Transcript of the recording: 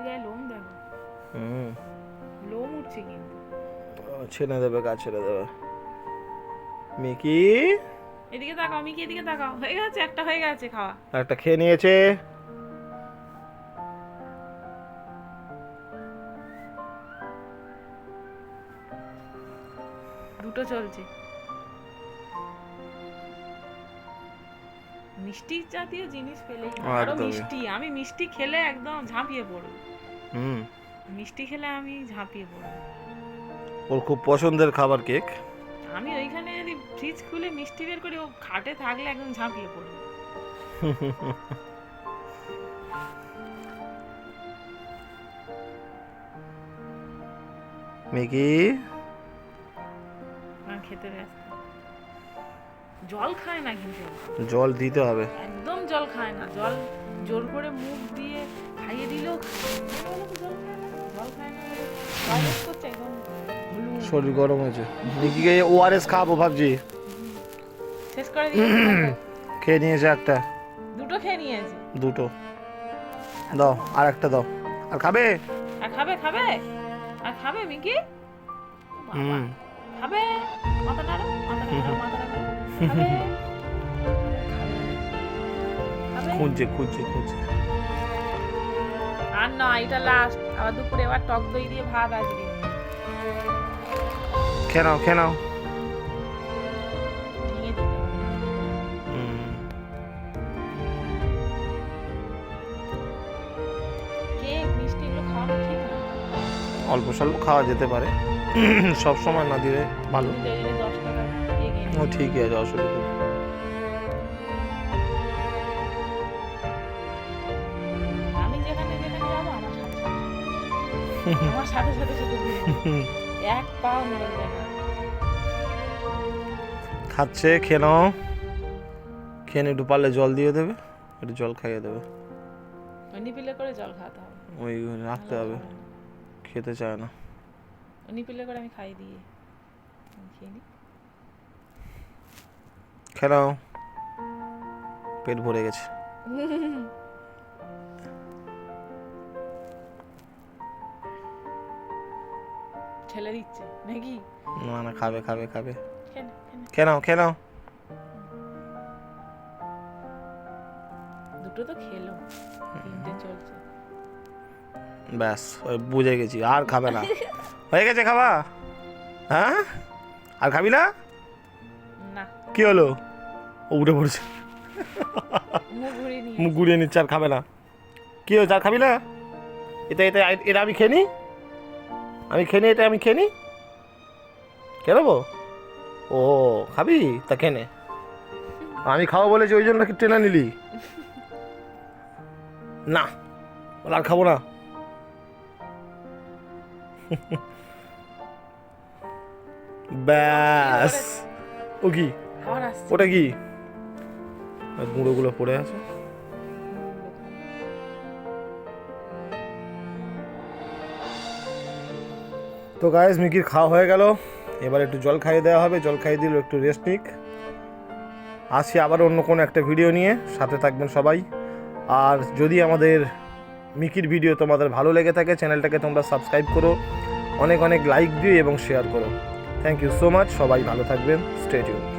গায়ে লোম দেখো, লোম উঠছে কিন্তু। ছেড়ে দেবে, গা ছেড়ে দেবে। মিকি এদিকে তাকাও, মিকি এদিকে তাকাও। হয়ে গেছে, একটা হয়ে গেছে খাওয়া। একটা খেয়ে নিয়েছে। দুটো চলছে। মিষ্টি জাতীয় জিনিস পেলেই আরো মিষ্টি, আমি মিষ্টি খেলে একদম ঝাঁপিয়ে পড়ব। মিষ্টি খেলে আমি ঝাঁপিয়ে পড়ব। ওর খুব পছন্দের খাবার কেক। আমি ওইখানে যদি ফ্রিজ খুলে মিষ্টি বের করি, ও খাটে থাকলে একদম ঝাঁপিয়ে পড়ব। মিকি খেতে ব্যস্ত। জল খায় না কিন্তু, জল দিতে হবে। একদম জল খায় না। জল জোর করে মুখ দিয়ে খাইয়ে দিলেও জল খায় না। শরীর গরম হয়েছে। মিকিকে ওআরএস খাবো ভাবছি। শেষ করে দিয়েছি। খেয়ে নিয়েছে একটা। দুটো খেয়ে নিয়েছে। দুটো দাও, আর একটা দাও। আর খাবে? আর খাবে, খাবে আর খাবে মিকি। খাবে, মাথা নাড়ো, মাথা নাড়ো, মাথা নাড়ো। খাবে, খুঁজছে। আর না, এটা লাস্ট। আবার দুপুরে এবার টক দই দিয়ে ভাত আজকে। খেয়ে নাও। ভেঙে দিতে হবে। কেক মিষ্টি এগুলো খাওয়ানো ঠিক না। অল্প স্বল্প খাওয়া যেতে পারে, সব সময় না দিলে ভালো। 10 টাকা ও ঠিকই আছে, অসুবিধা নেই। আমি যেখানে যাবো আমার সাথে সাথে এক পাও নড়বে না। খাচ্ছে, খেয়ে নাও। খেয়ে একটু পারলে জল দিয়ে দেবে, একটু জল খাইয়ে দেবে। নিপিলে করে জল খাওয়াতে হবে, ওই রাখতে হবে, খেতে চায় না। নিপিলে করে আমি খাই দিয়ে খেয়ে নি। খেয়ে নাও, পেট ভরে গেছে। ঠেলে দিচ্ছে নাকি? না, খাবে। খেয়ে নাও। দুটো তো খেলো, তিনটে চলছে। ব্যাস, ওই বুঝে গেছি, আর খাবে না। হয়ে গেছে খাওয়া? হ্যাঁ, আর খাবি না? না। কি হলো? ও উঠে পড়ছে, মুখ ঘুরিয়ে নিচ্ছে, আর খাবে না। কি হয়েছে, আর খাবি না? এটা আমি খেয়ে নি, এটা আমি খেয়ে নি। খেয়ে নেবো? ও খাবি, তা কেনে? আমি খাবো বলেছি, ওই জন্য কি টেনে নিলি? না, আর খাবো না। ব্যাস। ও কি, ওটা কি? গুঁড়োগুলো পড়ে আছে। তো গাইস, মিকির খাওয়া হয়ে গেল। এবার একটু জল খাইয়ে দেওয়া হবে, জল খাইয়ে দিল, একটু রেস্ট নিক। আসি আবার অন্য কোনো একটা ভিডিও নিয়ে, সাথে থাকবেন সবাই। আর যদি আমাদের মিকির ভিডিও তোমাদের ভালো লেগে থাকে, চ্যানেলটাকে তোমরা সাবস্ক্রাইব করো, অনেক লাইক দিও এবং শেয়ার করো। Thank you so much. সবাই ভালো থাকবেন, স্টে টিউনড।